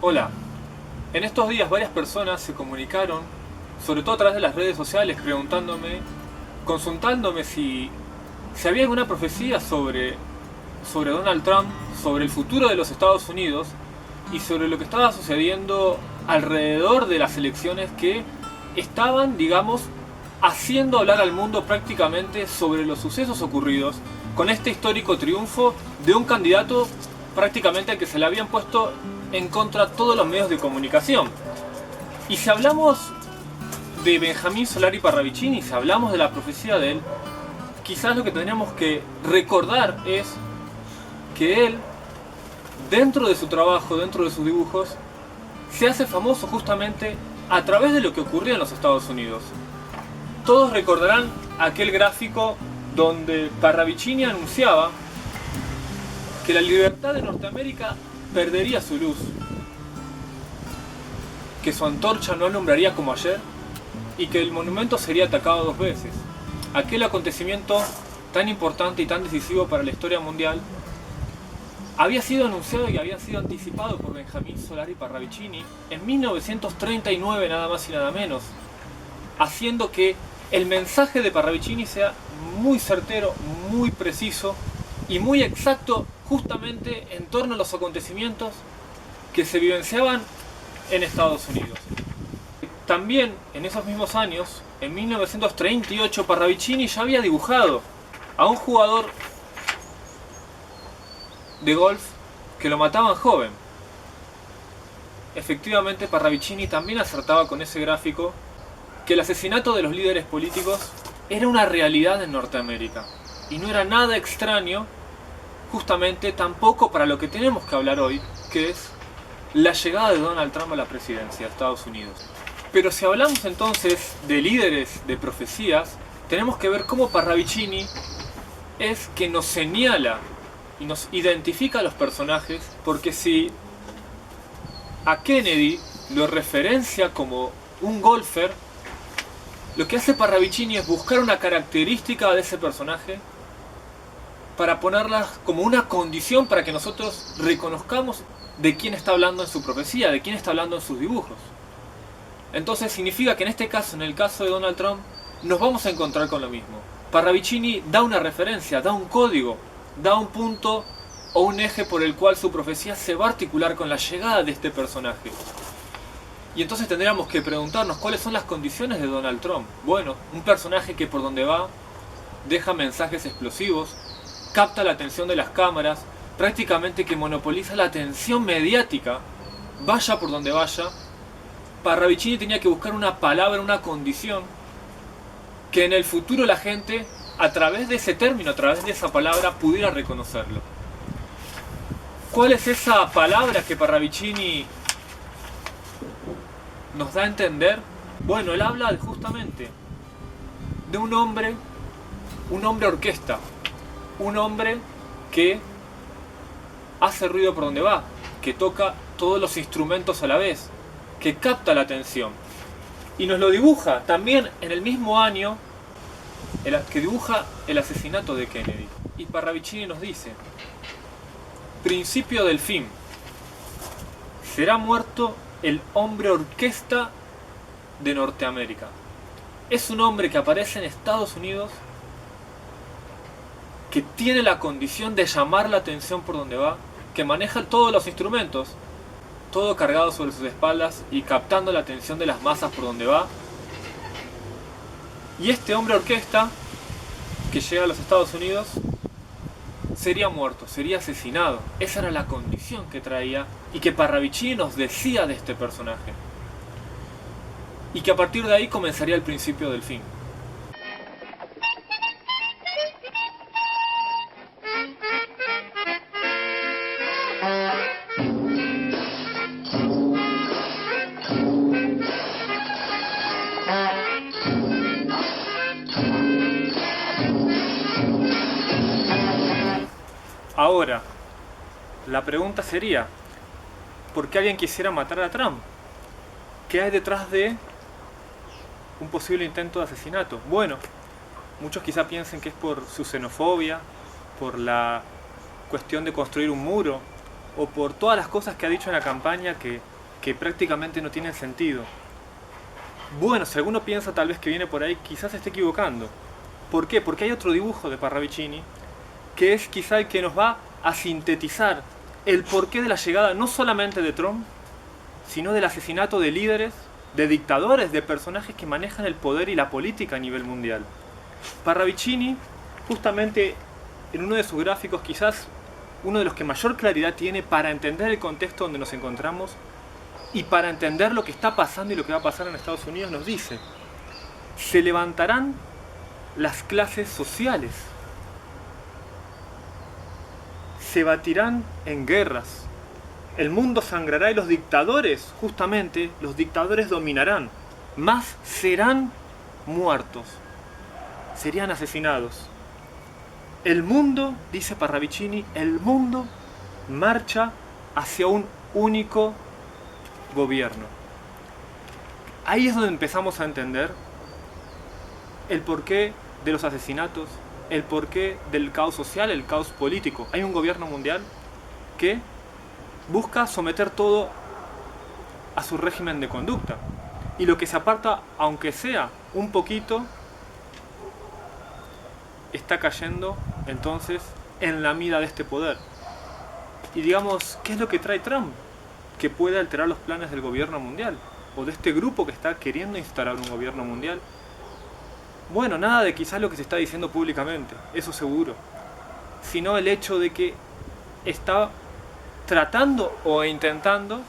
Hola, en estos días varias personas se comunicaron, sobre todo a través de las redes sociales, consultándome si había alguna profecía sobre Donald Trump, sobre el futuro de los Estados Unidos y sobre lo que estaba sucediendo alrededor de las elecciones que estaban, digamos, haciendo hablar al mundo prácticamente sobre los sucesos ocurridos con este histórico triunfo de un candidato prácticamente al que se le habían puesto en contra todos los medios de comunicación. Y si hablamos de Benjamín Solari Parravicini, si hablamos de la profecía de él, quizás lo que tendríamos que recordar es que él, dentro de su trabajo, dentro de sus dibujos, se hace famoso justamente a través de lo que ocurría en los Estados Unidos. Todos recordarán aquel gráfico donde Parravicini anunciaba que la libertad de Norteamérica perdería su luz, que su antorcha no alumbraría como ayer y que el monumento sería atacado 2 veces. Aquel acontecimiento tan importante y tan decisivo para la historia mundial había sido anunciado y había sido anticipado por Benjamín Solari Parravicini en 1939, nada más y nada menos, haciendo que el mensaje de Parravicini sea muy certero, muy preciso y muy exacto justamente en torno a los acontecimientos que se vivenciaban en Estados Unidos. También en esos mismos años, en 1938, Parravicini ya había dibujado a un jugador de golf que lo mataban joven. Efectivamente, Parravicini también acertaba con ese gráfico que el asesinato de los líderes políticos era una realidad en Norteamérica y no era nada extraño, justamente tampoco para lo que tenemos que hablar hoy, que es la llegada de Donald Trump a la presidencia de Estados Unidos. Pero si hablamos entonces de líderes, de profecías, tenemos que ver cómo Parravicini es que nos señala y nos identifica a los personajes, porque si a Kennedy lo referencia como un golfer, lo que hace Parravicini es buscar una característica de ese personaje para ponerla como una condición para que nosotros reconozcamos de quién está hablando en su profecía, de quién está hablando en sus dibujos. Entonces significa que en este caso, en el caso de Donald Trump, nos vamos a encontrar con lo mismo. Parravicini da una referencia, da un código, da un punto o un eje por el cual su profecía se va a articular con la llegada de este personaje. Y entonces tendríamos que preguntarnos cuáles son las condiciones de Donald Trump. Bueno, un personaje que por donde va deja mensajes explosivos, capta la atención de las cámaras, prácticamente que monopoliza la atención mediática, vaya por donde vaya. Parravicini tenía que buscar una palabra, una condición, que en el futuro la gente, a través de ese término, a través de esa palabra, pudiera reconocerlo. ¿Cuál es esa palabra que Parravicini nos da a entender? Bueno, él habla justamente de un hombre orquesta, un hombre que hace ruido por donde va, que toca todos los instrumentos a la vez, que capta la atención. Y nos lo dibuja también en el mismo año que dibuja el asesinato de Kennedy. Y Parravicini nos dice: principio del fin. Será muerto el hombre orquesta de Norteamérica. Es un hombre que aparece en Estados Unidos, que tiene la condición de llamar la atención por donde va, que maneja todos los instrumentos, todo cargado sobre sus espaldas y captando la atención de las masas por donde va. Y este hombre orquesta que llega a los Estados Unidos sería muerto, sería asesinado. Esa era la condición que traía y que Parravicini nos decía de este personaje. Y que a partir de ahí comenzaría el principio del fin. Ahora, la pregunta sería: ¿por qué alguien quisiera matar a Trump? ¿Qué hay detrás de un posible intento de asesinato? Bueno, muchos quizá piensen que es por su xenofobia, por la cuestión de construir un muro o por todas las cosas que ha dicho en la campaña que prácticamente no tienen sentido. Bueno, si alguno piensa tal vez que viene por ahí, quizás se esté equivocando. ¿Por qué? Porque hay otro dibujo de Parravicini que es quizá el que nos va a sintetizar el porqué de la llegada no solamente de Trump, sino del asesinato de líderes, de dictadores, de personajes que manejan el poder y la política a nivel mundial. Parravicini, justamente en uno de sus gráficos, quizás uno de los que mayor claridad tiene para entender el contexto donde nos encontramos y para entender lo que está pasando y lo que va a pasar en Estados Unidos, nos dice: se levantarán las clases sociales, se batirán en guerras, el mundo sangrará y los dictadores, justamente, los dictadores dominarán, más serán muertos, serían asesinados. El mundo, dice Parravicini, el mundo marcha hacia un único gobierno. Ahí es donde empezamos a entender el porqué de los asesinatos, el porqué del caos social, el caos político. Hay un gobierno mundial que busca someter todo a su régimen de conducta. Y lo que se aparta, aunque sea un poquito, está cayendo entonces en la mida de este poder. Y digamos, ¿qué es lo que trae Trump? Que puede alterar los planes del gobierno mundial, o de este grupo que está queriendo instalar un gobierno mundial. Bueno, nada de quizás lo que se está diciendo públicamente, eso seguro, sino el hecho de que está tratando o intentando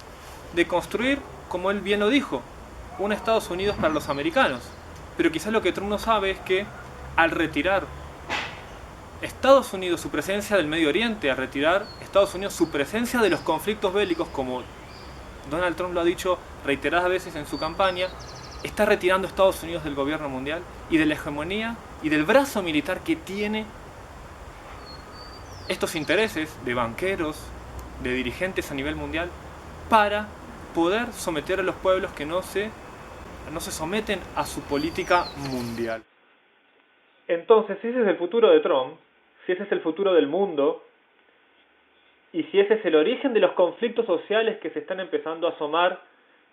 de construir, como él bien lo dijo, un Estados Unidos para los americanos. Pero quizás lo que Trump no sabe es que al retirar Estados Unidos su presencia del Medio Oriente, al retirar Estados Unidos su presencia de los conflictos bélicos, como Donald Trump lo ha dicho reiteradas veces en su campaña, está retirando Estados Unidos del gobierno mundial y de la hegemonía y del brazo militar que tiene estos intereses de banqueros, de dirigentes a nivel mundial, para poder someter a los pueblos que no se someten a su política mundial. Entonces, si ese es el futuro de Trump, si ese es el futuro del mundo, y si ese es el origen de los conflictos sociales que se están empezando a asomar,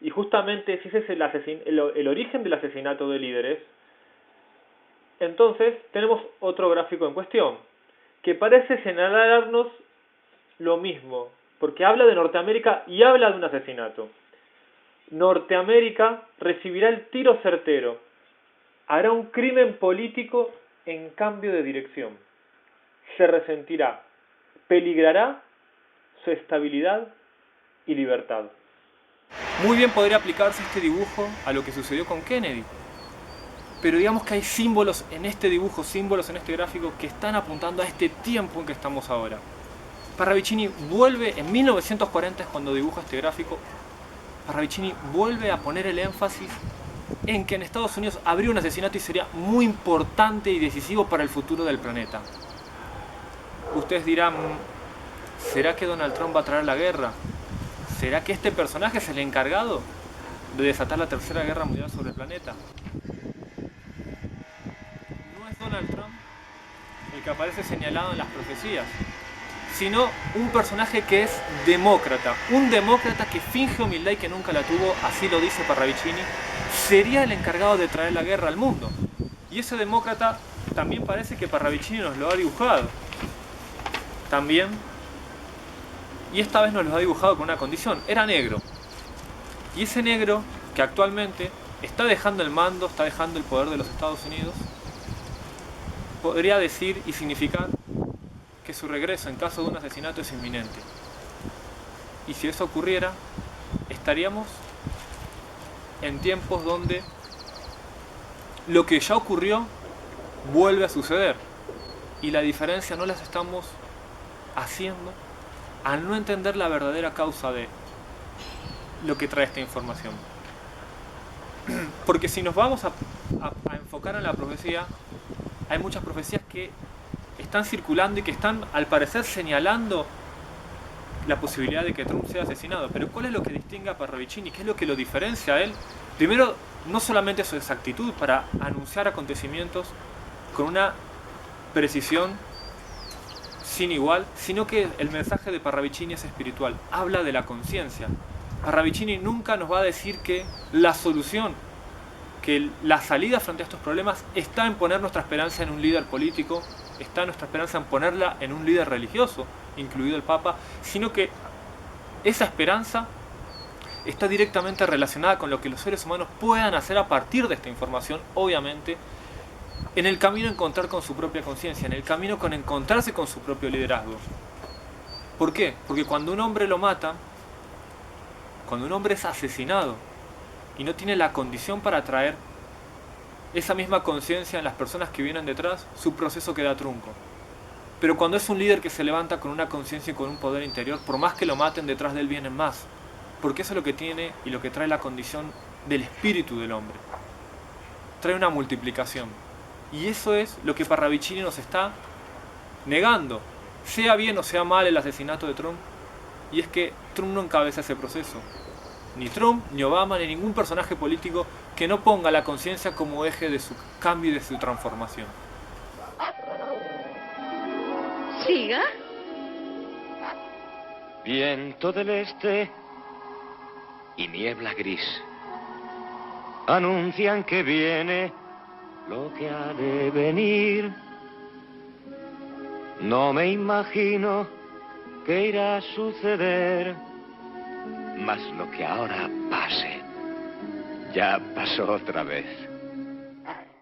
y justamente si ese es el origen del asesinato de líderes, entonces tenemos otro gráfico en cuestión, que parece señalarnos lo mismo, porque habla de Norteamérica y habla de un asesinato. Norteamérica recibirá el tiro certero, hará un crimen político en cambio de dirección, se resentirá, peligrará su estabilidad y libertad. Muy bien podría aplicarse este dibujo a lo que sucedió con Kennedy, pero digamos que hay símbolos en este dibujo, símbolos en este gráfico que están apuntando a este tiempo en que estamos ahora. Parravicini vuelve, en 1940 es cuando dibuja este gráfico, Parravicini vuelve a poner el énfasis en que en Estados Unidos habría un asesinato y sería muy importante y decisivo para el futuro del planeta. Ustedes dirán, ¿será que Donald Trump va a traer la guerra? ¿Será que este personaje es el encargado de desatar la tercera guerra mundial sobre el planeta? No es Donald Trump el que aparece señalado en las profecías, sino un personaje que es demócrata, un demócrata que finge humildad y que nunca la tuvo, así lo dice Parravicini, sería el encargado de traer la guerra al mundo. Y ese demócrata también parece que Parravicini nos lo ha dibujado. También, y esta vez nos lo ha dibujado con una condición, era negro. Y ese negro, que actualmente está dejando el mando, está dejando el poder de los Estados Unidos, podría decir y significar que su regreso en caso de un asesinato es inminente. Y si eso ocurriera, estaríamos en tiempos donde lo que ya ocurrió vuelve a suceder. Y la diferencia no las estamos haciendo al no entender la verdadera causa de lo que trae esta información. Porque si nos vamos a enfocar en la profecía, hay muchas profecías que están circulando y que están al parecer señalando la posibilidad de que Trump sea asesinado. Pero ¿cuál es lo que distingue a Parravicini? ¿Qué es lo que lo diferencia a él? Primero, no solamente su exactitud para anunciar acontecimientos con una precisión sin igual, sino que el mensaje de Parravicini es espiritual, habla de la conciencia. Parravicini nunca nos va a decir que la solución, que la salida frente a estos problemas está en poner nuestra esperanza en un líder político, está nuestra esperanza en ponerla en un líder religioso, incluido el Papa, sino que esa esperanza está directamente relacionada con lo que los seres humanos puedan hacer a partir de esta información, obviamente, en el camino a encontrar con su propia conciencia, en el camino con encontrarse con su propio liderazgo. ¿Por qué? Porque cuando un hombre lo mata, cuando un hombre es asesinado y no tiene la condición para traer esa misma conciencia en las personas que vienen detrás, su proceso queda trunco. Pero cuando es un líder que se levanta con una conciencia y con un poder interior, por más que lo maten, detrás de él vienen más. Porque eso es lo que tiene y lo que trae la condición del espíritu del hombre. Trae una multiplicación. Y eso es lo que Parravicini nos está negando. Sea bien o sea mal el asesinato de Trump. Y es que Trump no encabeza ese proceso. Ni Trump, ni Obama, ni ningún personaje político que no ponga la conciencia como eje de su cambio y de su transformación. Siga. Viento del este y niebla gris anuncian que viene lo que ha de venir. No me imagino qué irá a suceder, mas lo que ahora pase ya pasó otra vez.